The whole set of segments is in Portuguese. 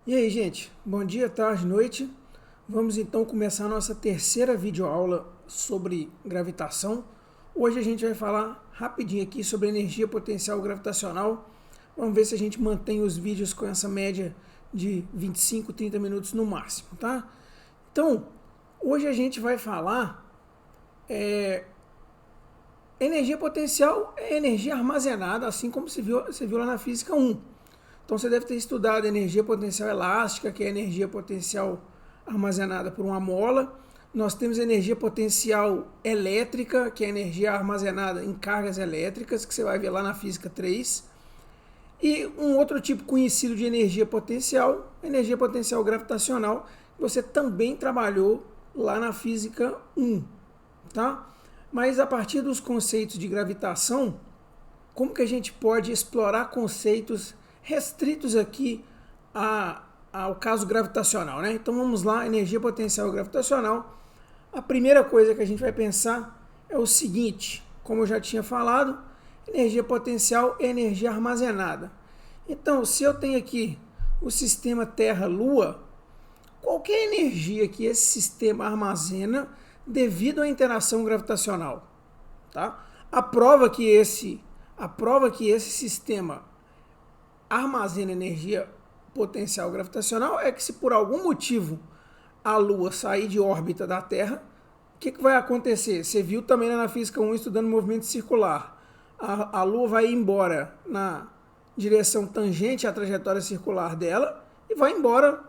E aí, gente, bom dia, tarde, noite. Vamos então começar a nossa terceira videoaula sobre gravitação. Hoje a gente vai falar rapidinho aqui sobre energia potencial gravitacional. Vamos ver se a gente mantém os vídeos com essa média de 25, 30 minutos no máximo, tá? Então, hoje a gente vai falar energia potencial é energia armazenada, assim como você viu lá na Física 1. Então você deve ter estudado energia potencial elástica, que é a energia potencial armazenada por uma mola. Nós temos energia potencial elétrica, que é a energia armazenada em cargas elétricas, que você vai ver lá na Física 3. E um outro tipo conhecido de energia potencial gravitacional, que você também trabalhou lá na Física 1. Tá? Mas a partir dos conceitos de gravitação, como que a gente pode explorar conceitos restritos aqui ao caso gravitacional, né? Então vamos lá, energia potencial gravitacional. A primeira coisa que a gente vai pensar é o seguinte, como eu já tinha falado, energia potencial é energia armazenada. Então, se eu tenho aqui o sistema Terra-Lua, qualquer energia que esse sistema armazena devido à interação gravitacional, tá? A prova que esse sistema armazena energia potencial gravitacional é que se por algum motivo a Lua sair de órbita da Terra, o que vai acontecer? Você viu também na Física 1 estudando movimento circular. A Lua vai embora na direção tangente à trajetória circular dela e vai embora,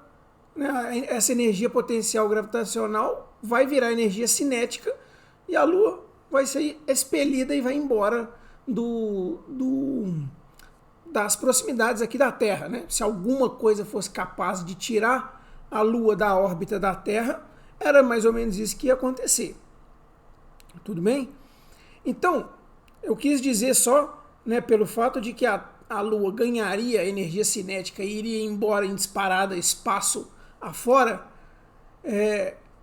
né? Essa energia potencial gravitacional vai virar energia cinética e a Lua vai ser expelida e vai embora das proximidades aqui da Terra, né? Se alguma coisa fosse capaz de tirar a Lua da órbita da Terra, era mais ou menos isso que ia acontecer. Tudo bem? Então, eu quis dizer só, né, pelo fato de que a Lua ganharia energia cinética e iria embora em disparada espaço afora,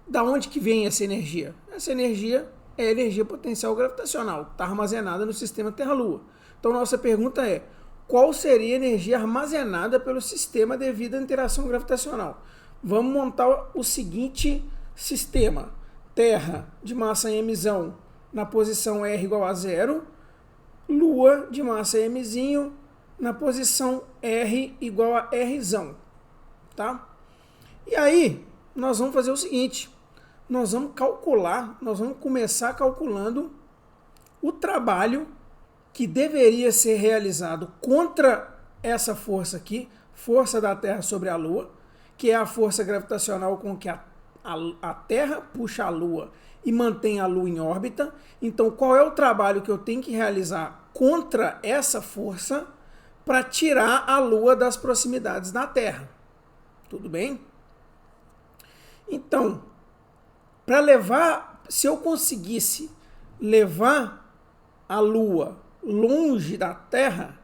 da onde que vem essa energia? Essa energia é a energia potencial gravitacional, está armazenada no sistema Terra-Lua. Então, nossa pergunta é, qual seria a energia armazenada pelo sistema devido à interação gravitacional? Vamos montar o seguinte sistema. Terra de massa mzão na posição R igual a 0, Lua de massa mzinho na posição R igual a Rzão. Tá? E aí, nós vamos fazer o seguinte, nós vamos começar calculando o trabalho que deveria ser realizado contra essa força aqui, força da Terra sobre a Lua, que é a força gravitacional com que a Terra puxa a Lua e mantém a Lua em órbita. Então, qual é o trabalho que eu tenho que realizar contra essa força para tirar a Lua das proximidades da Terra? Tudo bem? Então, se eu conseguisse levar a Lua longe da Terra,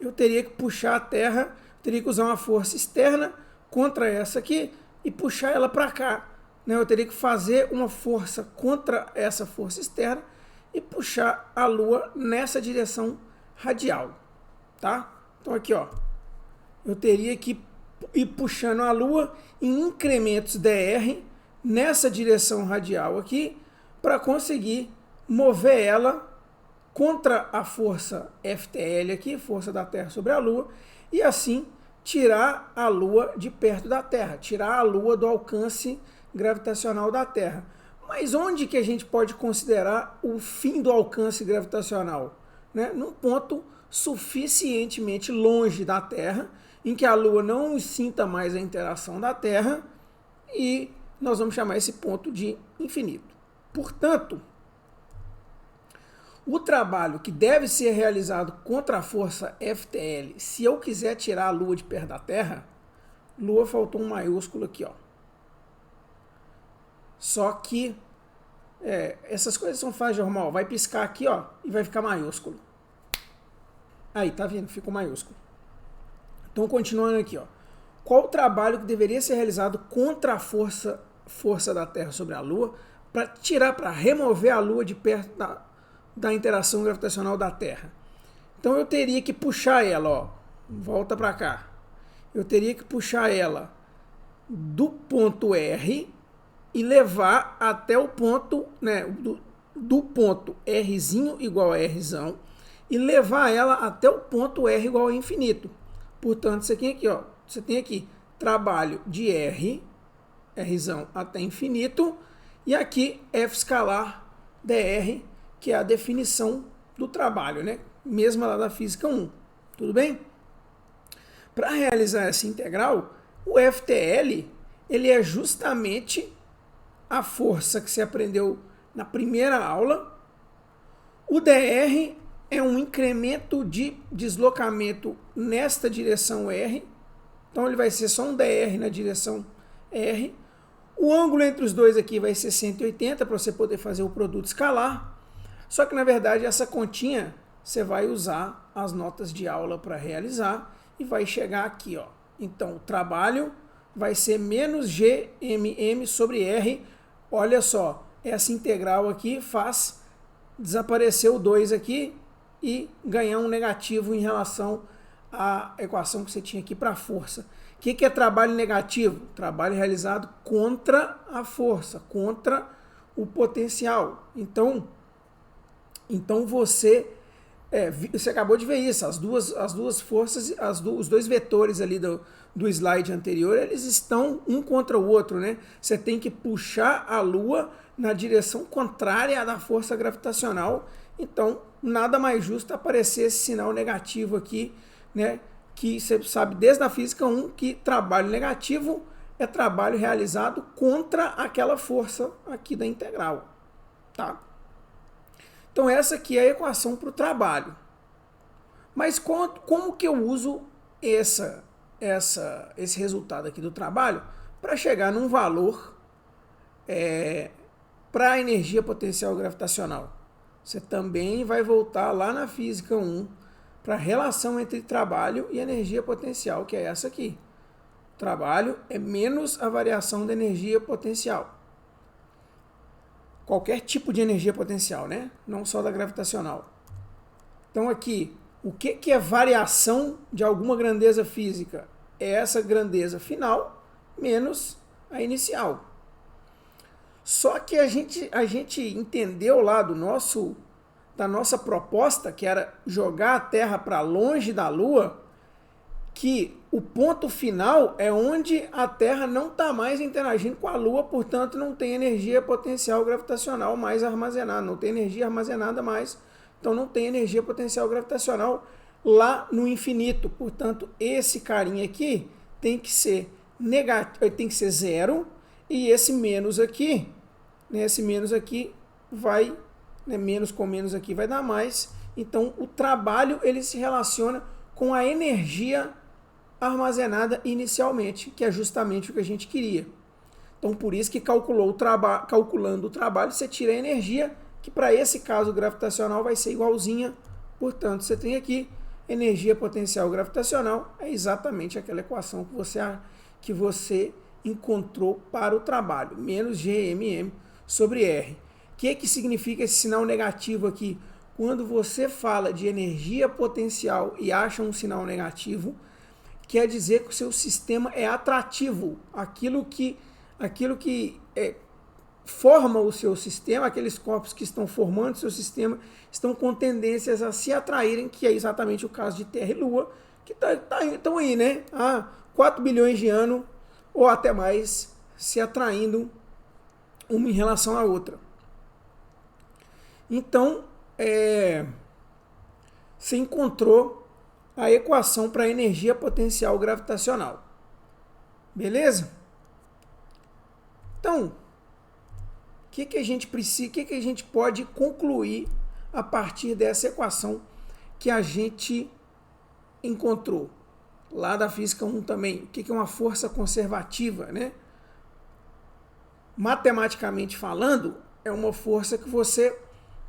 eu teria que puxar a Terra, teria que usar uma força externa contra essa aqui e puxar ela para cá. Eu teria que fazer uma força contra essa força externa e puxar a Lua nessa direção radial. Tá? Então aqui, ó, eu teria que ir puxando a Lua em incrementos dr nessa direção radial aqui para conseguir mover ela contra a força FTL aqui, força da Terra sobre a Lua, e assim tirar a Lua de perto da Terra, tirar a Lua do alcance gravitacional da Terra. Mas onde que a gente pode considerar o fim do alcance gravitacional? Num ponto suficientemente longe da Terra, em que a Lua não sinta mais a interação da Terra, e nós vamos chamar esse ponto de infinito. Portanto, o trabalho que deve ser realizado contra a força FTL, se eu quiser tirar a Lua de perto da Terra, Lua faltou um maiúsculo aqui, ó. Só que essas coisas são fáceis de arrumar, ó. Vai piscar aqui, ó, e vai ficar maiúsculo. Aí, tá vendo? Ficou maiúsculo. Então, continuando aqui, ó. Qual o trabalho que deveria ser realizado contra a força da Terra sobre a Lua para remover a Lua de perto da interação gravitacional da Terra? Então eu teria que puxar ela, ó, volta para cá. eu teria que puxar ela do ponto R e levar até o ponto, né, do ponto Rzinho igual a Rzão, e levar ela até o ponto R igual a infinito. Portanto, você tem aqui, ó, você tem aqui trabalho de Rzão até infinito, e aqui F escalar dr, que é a definição do trabalho, né? Mesma lá da física 1. Tudo bem? Para realizar essa integral, o FTL ele é justamente a força que você aprendeu na primeira aula. O dr é um incremento de deslocamento nesta direção R. Então ele vai ser só um dr na direção R. O ângulo entre os dois aqui vai ser 180 para você poder fazer o produto escalar. Só que na verdade essa continha você vai usar as notas de aula para realizar e vai chegar aqui, ó. Então o trabalho vai ser menos GMM sobre R. Olha só, essa integral aqui faz desaparecer o 2 aqui e ganhar um negativo em relação à equação que você tinha aqui para a força. O que é trabalho negativo? Trabalho realizado contra a força, contra o potencial. Então você acabou de ver isso, as duas forças, os dois vetores ali do slide anterior, eles estão um contra o outro, né? Você tem que puxar a Lua na direção contrária à da força gravitacional. Então, nada mais justo aparecer esse sinal negativo aqui, né? Que você sabe desde a física 1 que trabalho negativo é trabalho realizado contra aquela força aqui da integral, tá? Então essa aqui é a equação para o trabalho. Mas como que eu uso esse resultado aqui do trabalho para chegar num valor para a energia potencial gravitacional? Você também vai voltar lá na física 1 para a relação entre trabalho e energia potencial, que é essa aqui. Trabalho é menos a variação da energia potencial. Qualquer tipo de energia potencial, né? Não só da gravitacional. Então aqui, o que é variação de alguma grandeza física? É essa grandeza final menos a inicial. Só que a gente entendeu lá da nossa proposta, que era jogar a Terra para longe da Lua, que o ponto final é onde a Terra não está mais interagindo com a Lua, portanto não tem energia potencial gravitacional mais armazenada, não tem energia armazenada mais, então não tem energia potencial gravitacional lá no infinito. Portanto, esse carinha aqui tem que ser negativo, tem que ser zero, e esse menos aqui, né, esse menos aqui vai, né, menos com menos aqui vai dar mais. Então o trabalho ele se relaciona com a energia armazenada inicialmente, que é justamente o que a gente queria. Então por isso que calculando o trabalho, você tira a energia, que para esse caso gravitacional vai ser igualzinha. Portanto, você tem aqui energia potencial gravitacional, é exatamente aquela equação que você encontrou para o trabalho, menos GMM sobre R. O que significa esse sinal negativo aqui? Quando você fala de energia potencial e acha um sinal negativo, quer dizer que o seu sistema é atrativo. Aquilo que forma o seu sistema, aqueles corpos que estão formando o seu sistema, estão com tendências a se atraírem, que é exatamente o caso de Terra e Lua, que estão aí, né? Há 4 bilhões de anos, ou até mais, se atraindo uma em relação à outra. Então, você encontrou a equação para a energia potencial gravitacional. Beleza? Então, o que a gente precisa, o que a gente pode concluir a partir dessa equação que a gente encontrou? Lá da física 1 também, o que é uma força conservativa, né? Matematicamente falando, é uma força que você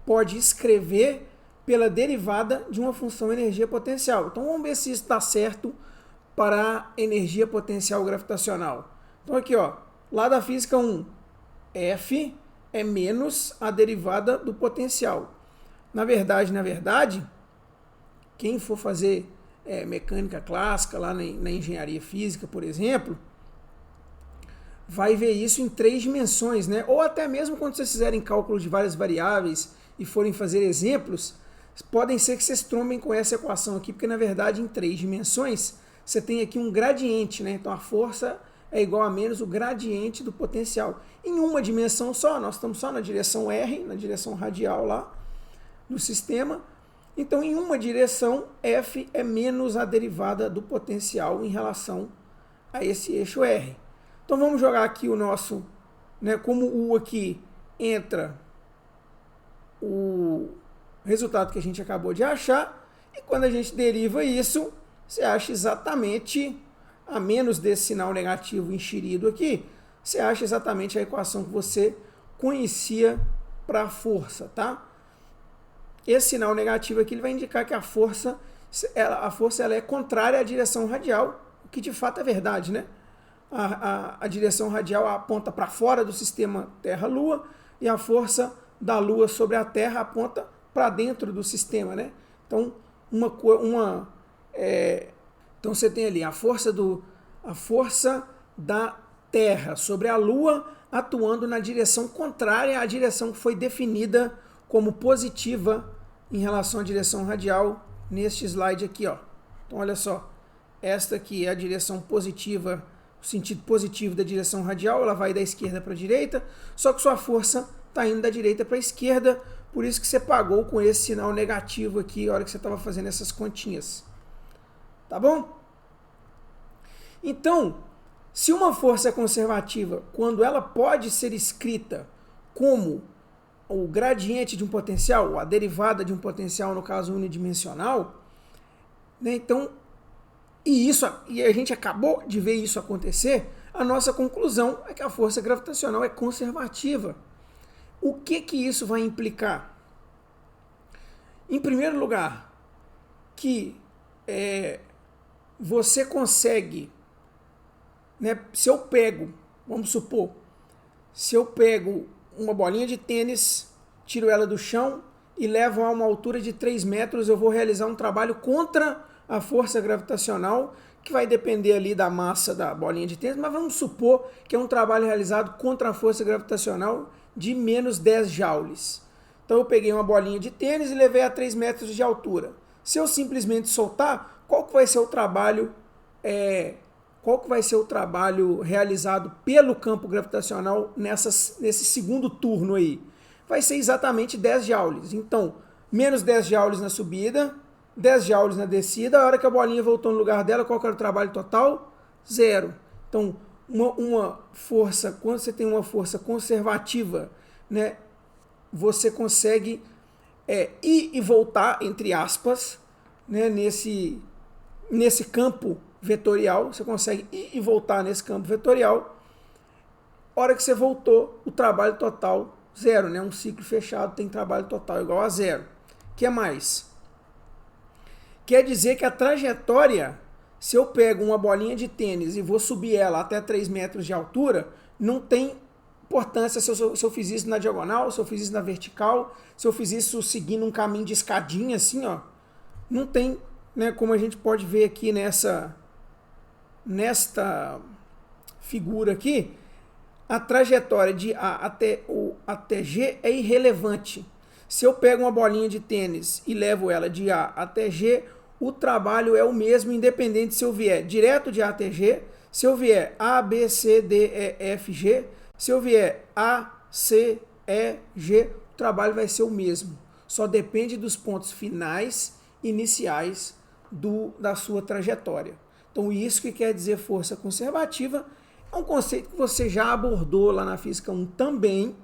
pode escrever pela derivada de uma função energia potencial. Então vamos ver se isso está certo para a energia potencial gravitacional. Então aqui, ó, lá da física 1, F é menos a derivada do potencial. Na verdade, quem for fazer mecânica clássica, lá na engenharia física, por exemplo, vai ver isso em 3 dimensões, né? Ou até mesmo quando vocês fizerem cálculo de várias variáveis e forem fazer exemplos, podem ser que vocês trombem com essa equação aqui, porque na verdade em 3 dimensões você tem aqui um gradiente, né? Então a força é igual a menos o gradiente do potencial. Em uma dimensão só, nós estamos só na direção R, na direção radial lá do sistema. Então em uma direção, F é menos a derivada do potencial em relação a esse eixo R. Então vamos jogar aqui o nosso, né, como U aqui entra o resultado que a gente acabou de achar, e quando a gente deriva isso, você acha exatamente, a menos desse sinal negativo enxerido aqui, você acha exatamente a equação que você conhecia para a força, tá? Esse sinal negativo aqui ele vai indicar que a força ela é contrária à direção radial, o que de fato é verdade, né? A direção radial aponta para fora do sistema Terra-Lua e a força da Lua sobre a Terra aponta para dentro do sistema, né? Então, então você tem ali a força da Terra sobre a Lua atuando na direção contrária à direção que foi definida como positiva em relação à direção radial neste slide aqui, ó. Então, olha só, esta aqui é a direção positiva, o sentido positivo da direção radial, ela vai da esquerda para a direita, só que sua força está indo da direita para a esquerda, por isso que você pagou com esse sinal negativo aqui, a hora que você estava fazendo essas continhas. Tá bom? Então, se uma força é conservativa, quando ela pode ser escrita como o gradiente de um potencial, ou a derivada de um potencial, no caso unidimensional, né, então, e a gente acabou de ver isso acontecer, a nossa conclusão é que a força gravitacional é conservativa. O que isso vai implicar? Em primeiro lugar, que você consegue, né, vamos supor, se eu pego uma bolinha de tênis, tiro ela do chão e levo a uma altura de 3 metros, eu vou realizar um trabalho contra a força gravitacional, que vai depender ali da massa da bolinha de tênis, mas vamos supor que é um trabalho realizado contra a força gravitacional de menos 10 joules. Então eu peguei uma bolinha de tênis e levei a 3 metros de altura. Se eu simplesmente soltar, qual que vai ser o trabalho realizado pelo campo gravitacional nesse segundo turno aí? Vai ser exatamente 10 joules. Então, menos 10 joules na subida, 10 joules na descida, a hora que a bolinha voltou no lugar dela, qual que era o trabalho total? 0. Então, uma força, quando você tem uma força conservativa, né, você consegue ir e voltar, entre aspas, né, nesse campo vetorial, você consegue ir e voltar nesse campo vetorial. A hora que você voltou, o trabalho total, 0, né? Um ciclo fechado tem trabalho total igual a 0. O que mais? Quer dizer que a trajetória, se eu pego uma bolinha de tênis e vou subir ela até 3 metros de altura, não tem importância se eu fiz isso na diagonal, se eu fiz isso na vertical, se eu fiz isso seguindo um caminho de escadinha, assim, ó. Não tem, né, como a gente pode ver aqui nesta figura aqui, a trajetória de A até G é irrelevante. Se eu pego uma bolinha de tênis e levo ela de A até G, o trabalho é o mesmo, independente se eu vier direto de A até G, se eu vier A, B, C, D, E, F, G, se eu vier A, C, E, G, o trabalho vai ser o mesmo. Só depende dos pontos finais, iniciais da sua trajetória. Então, isso que quer dizer força conservativa é um conceito que você já abordou lá na Física 1 também,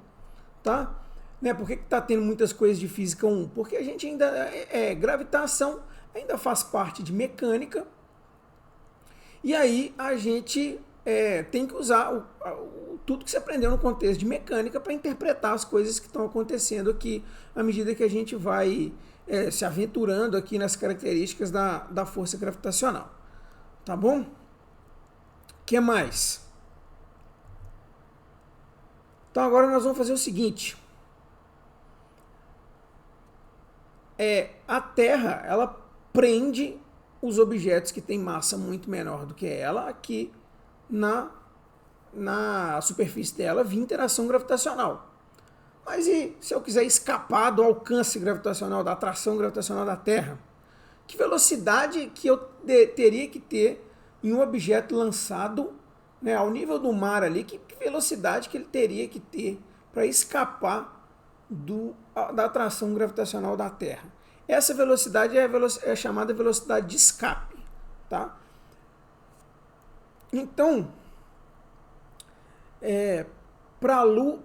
tá? Né? Por que está tendo muitas coisas de Física 1? Porque a gente ainda gravitação ainda faz parte de mecânica, e aí a gente tem que usar tudo que você aprendeu no contexto de mecânica para interpretar as coisas que estão acontecendo aqui, à medida que a gente vai se aventurando aqui nas características da força gravitacional. Tá bom? O que mais? Então agora nós vamos fazer o seguinte. A Terra, ela prende os objetos que têm massa muito menor do que ela aqui na superfície dela via interação gravitacional. Mas e se eu quiser escapar do alcance gravitacional, da atração gravitacional da Terra? Que velocidade que eu teria que ter em um objeto lançado, né, ao nível do mar ali? Que velocidade que ele teria que ter para escapar da atração gravitacional da Terra? Essa velocidade é chamada velocidade de escape. Tá? Então,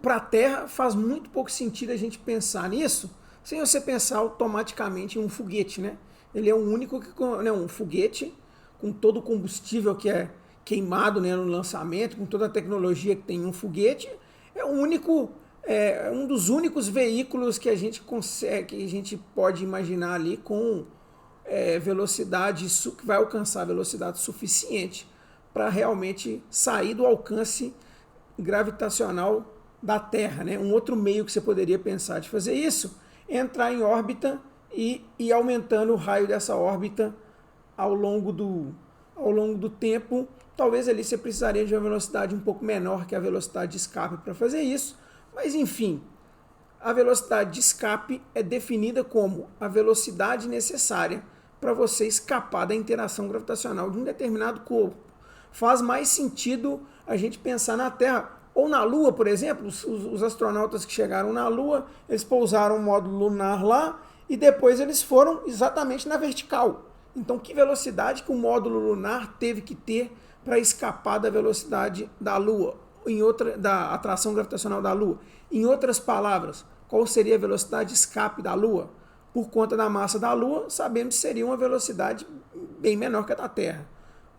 para a Terra faz muito pouco sentido a gente pensar nisso sem você pensar automaticamente em um foguete, né? Ele é o único um foguete com todo o combustível que é queimado, né, no lançamento, com toda a tecnologia que tem um foguete, é um dos únicos veículos que a gente consegue, que a gente pode imaginar ali com velocidade, que vai alcançar velocidade suficiente para realmente sair do alcance gravitacional da Terra, né? Um outro meio que você poderia pensar de fazer isso é entrar em órbita e ir aumentando o raio dessa órbita ao longo do tempo. Talvez ali você precisaria de uma velocidade um pouco menor que a velocidade de escape para fazer isso, mas enfim, a velocidade de escape é definida como a velocidade necessária para você escapar da interação gravitacional de um determinado corpo. Faz mais sentido a gente pensar na Terra ou na Lua, por exemplo. Os astronautas que chegaram na Lua, eles pousaram o módulo lunar lá e depois eles foram exatamente na vertical. Então, que velocidade que o módulo lunar teve que ter para escapar da velocidade da Lua, da atração gravitacional da Lua? Em outras palavras, qual seria a velocidade de escape da Lua? Por conta da massa da Lua, sabemos que seria uma velocidade bem menor que a da Terra.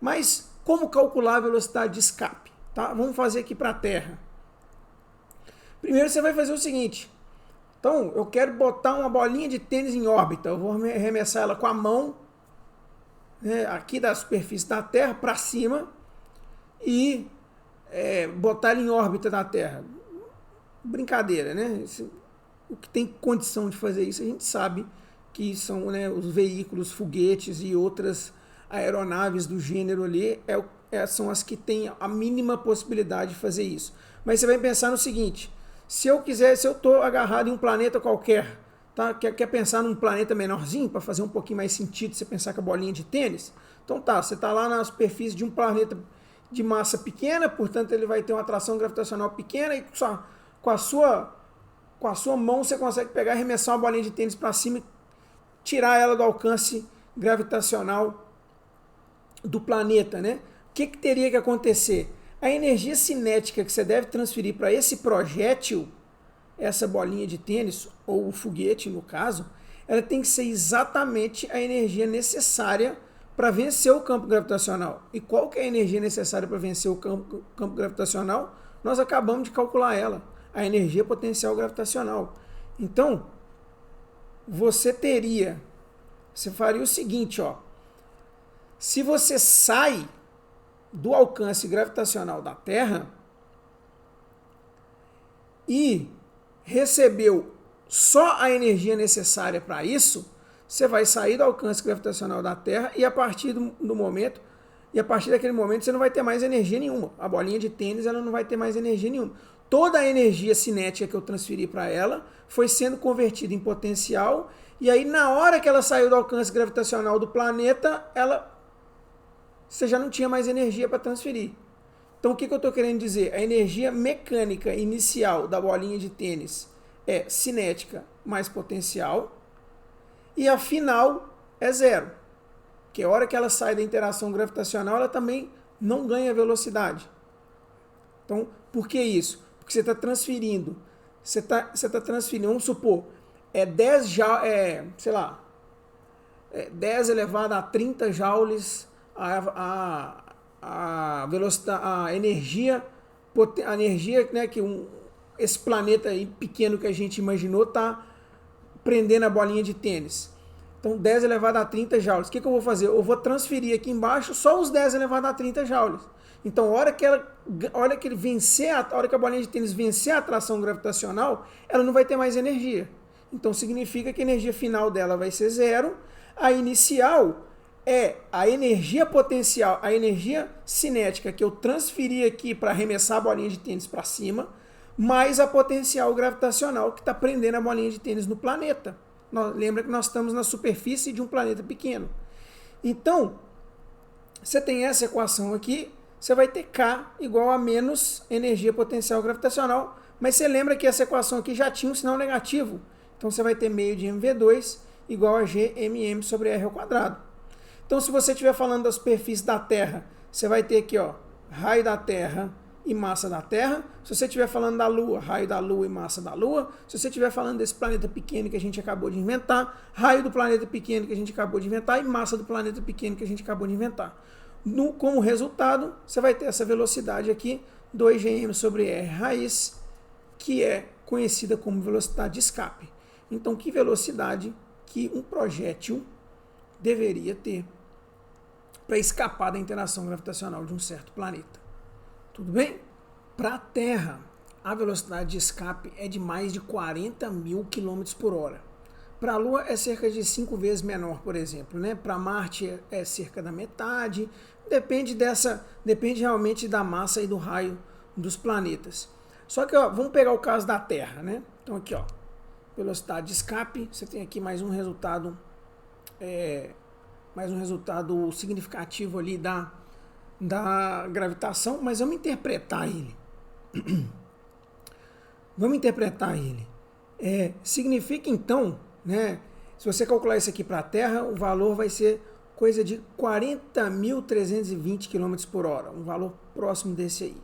Mas como calcular a velocidade de escape? Tá? Vamos fazer aqui para a Terra. Primeiro você vai fazer o seguinte. Então, eu quero botar uma bolinha de tênis em órbita. Eu vou arremessar ela com a mão, né, aqui da superfície da Terra para cima e botar ela em órbita da Terra. Brincadeira, né? O que tem condição de fazer isso, a gente sabe que são, né, os veículos, foguetes e outras aeronaves do gênero ali, são as que têm a mínima possibilidade de fazer isso. Mas você vai pensar no seguinte: se eu estou agarrado em um planeta qualquer, tá? Quer pensar num planeta menorzinho para fazer um pouquinho mais sentido você pensar com a bolinha de tênis? Então tá, você está lá na superfície de um planeta de massa pequena, portanto ele vai ter uma atração gravitacional pequena e com a sua mão você consegue pegar e arremessar uma bolinha de tênis para cima e tirar ela do alcance gravitacional do planeta, né? O que teria que acontecer? A energia cinética que você deve transferir para esse projétil, essa bolinha de tênis, ou o foguete no caso, ela tem que ser exatamente a energia necessária para vencer o campo gravitacional. E qual que é a energia necessária para vencer o campo gravitacional? Nós acabamos de calcular ela, a energia potencial gravitacional. Então, você faria o seguinte, ó. Se você sai do alcance gravitacional da Terra e recebeu só a energia necessária para isso, você vai sair do alcance gravitacional da Terra e a partir daquele momento você não vai ter mais energia nenhuma. A bolinha de tênis ela não vai ter mais energia nenhuma. Toda a energia cinética que eu transferi para ela foi sendo convertida em potencial e aí na hora que ela saiu do alcance gravitacional do planeta, você já não tinha mais energia para transferir. Então o que eu estou querendo dizer? A energia mecânica inicial da bolinha de tênis é cinética mais potencial e a final é zero. Porque a hora que ela sai da interação gravitacional, ela também não ganha velocidade. Então, por que isso? Porque você está transferindo. Vamos supor, 10 elevado a 30 joules a velocidade, a energia, né, que esse planeta aí pequeno que a gente imaginou está prendendo a bolinha de tênis. Então 10 elevado a 30 joules. O que eu vou fazer? Eu vou transferir aqui embaixo só os 10 elevado a 30 joules. Então, a hora que a bolinha de tênis vencer a atração gravitacional, ela não vai ter mais energia. Então significa que a energia final dela vai ser zero. A inicial é a energia potencial, a energia cinética que eu transferi aqui para arremessar a bolinha de tênis para cima, mais a potencial gravitacional que está prendendo a bolinha de tênis no planeta. Lembra que nós estamos na superfície de um planeta pequeno. Então, você tem essa equação aqui, você vai ter K igual a menos energia potencial gravitacional, mas você lembra que essa equação aqui já tinha um sinal negativo. Então você vai ter meio de mv2 igual a gmm sobre r ao quadrado. Então se você estiver falando da superfície da Terra, você vai ter aqui, ó, raio da Terra e massa da Terra. Se você estiver falando da Lua, raio da Lua e massa da Lua. Se você estiver falando desse planeta pequeno que a gente acabou de inventar, raio do planeta pequeno que a gente acabou de inventar e massa do planeta pequeno que a gente acabou de inventar. Como resultado, você vai ter essa velocidade aqui, 2gm sobre r raiz, que é conhecida como velocidade de escape. Então, que velocidade que um projétil deveria ter para escapar da interação gravitacional de um certo planeta? Tudo bem? Para a Terra, a velocidade de escape é de mais de 40 mil km por hora. Para a Lua é cerca de 5 vezes menor, por exemplo, né? Para Marte é cerca da metade. Depende realmente da massa e do raio dos planetas. Só que, ó, vamos pegar o caso da Terra, né? Então aqui, ó, velocidade de escape, você tem aqui mais um resultado significativo ali da gravitação, mas vamos interpretar ele. Significa então, né, se você calcular isso aqui para a Terra, o valor vai ser coisa de 40.320 km por hora, um valor próximo desse aí.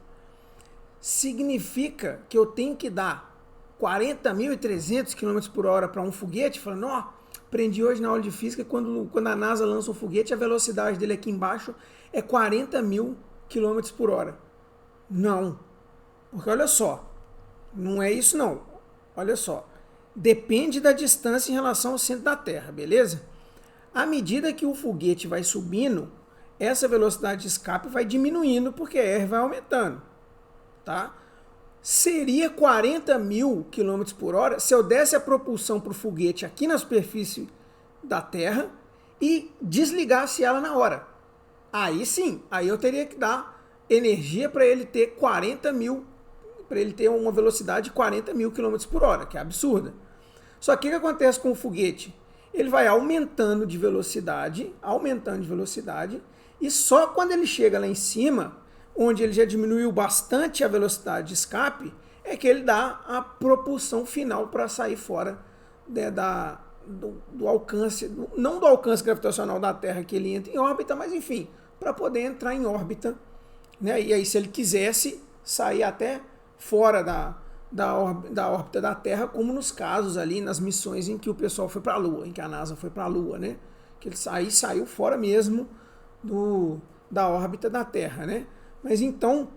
Significa que eu tenho que dar 40.300 km por hora para um foguete, falando, ó, aprendi hoje na aula de física, quando a NASA lança um foguete, a velocidade dele aqui embaixo é 40.000 km por hora. Não, porque olha só, não é isso não, olha só, depende da distância em relação ao centro da Terra, beleza? À medida que o foguete vai subindo, essa velocidade de escape vai diminuindo, porque a R vai aumentando, tá? Seria 40.000 km por hora se eu desse a propulsão para o foguete aqui na superfície da Terra e desligasse ela na hora. Aí sim, aí eu teria que dar energia para ele ter 40.000, para ele ter uma velocidade de 40.000 km por hora, que é absurda. Só que o que acontece com o foguete? Ele vai aumentando de velocidade, e só quando ele chega lá em cima, onde ele já diminuiu bastante a velocidade de escape, é que ele dá a propulsão final para sair fora, né, do alcance, não do alcance gravitacional da Terra que ele entra em órbita, mas enfim, para poder entrar em órbita, né? E aí se ele quisesse sair até fora da órbita da Terra, como nos casos ali, nas missões em que o pessoal foi para a Lua, em que a NASA foi para a Lua, né? Que ele saiu fora mesmo da órbita da Terra, né? Mas então,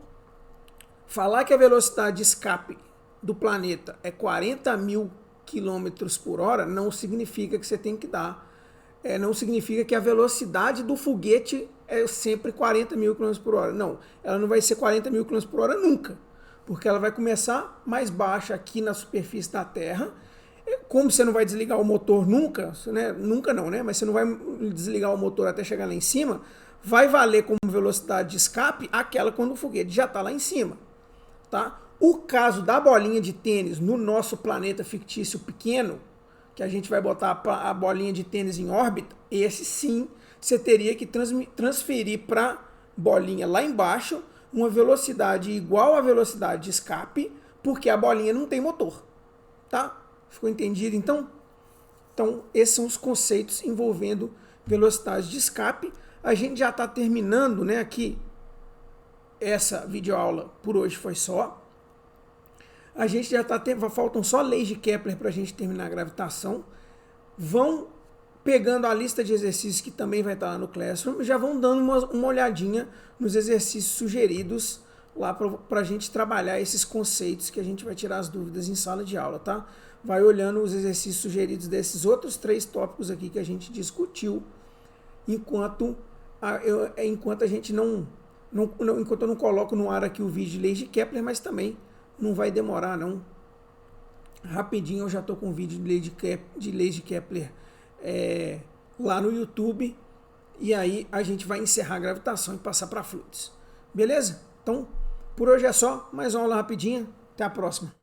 falar que a velocidade de escape do planeta é 40.000 km por hora não significa que você tem que dar, não significa que a velocidade do foguete é sempre 40.000 km por hora. Não, ela não vai ser 40.000 km por hora nunca, porque ela vai começar mais baixa aqui na superfície da Terra. Como você não vai desligar o motor nunca, né? Nunca não, né? Mas você não vai desligar o motor até chegar lá em cima, vai valer como velocidade de escape aquela quando o foguete já está lá em cima, tá? O caso da bolinha de tênis no nosso planeta fictício pequeno, que a gente vai botar a bolinha de tênis em órbita, esse sim, você teria que transferir para a bolinha lá embaixo uma velocidade igual à velocidade de escape, porque a bolinha não tem motor, tá? Ficou entendido então? Então, esses são os conceitos envolvendo velocidade de escape. A gente já está terminando, né, aqui essa videoaula por hoje foi só. A gente já está faltam só leis de Kepler para a gente terminar a gravitação. Vão pegando a lista de exercícios que também vai estar lá no Classroom, já vão dando uma olhadinha nos exercícios sugeridos lá para a gente trabalhar esses conceitos que a gente vai tirar as dúvidas em sala de aula, tá? Vai olhando os exercícios sugeridos desses outros 3 tópicos aqui que a gente discutiu, enquanto a gente enquanto eu não coloco no ar aqui o vídeo de leis de Kepler, mas também não vai demorar não. Rapidinho eu já estou com o vídeo de leis de Kepler lá no YouTube, e aí a gente vai encerrar a gravitação e passar para fluidos. Beleza? Então, por hoje é só, mais uma aula rapidinha. Até a próxima.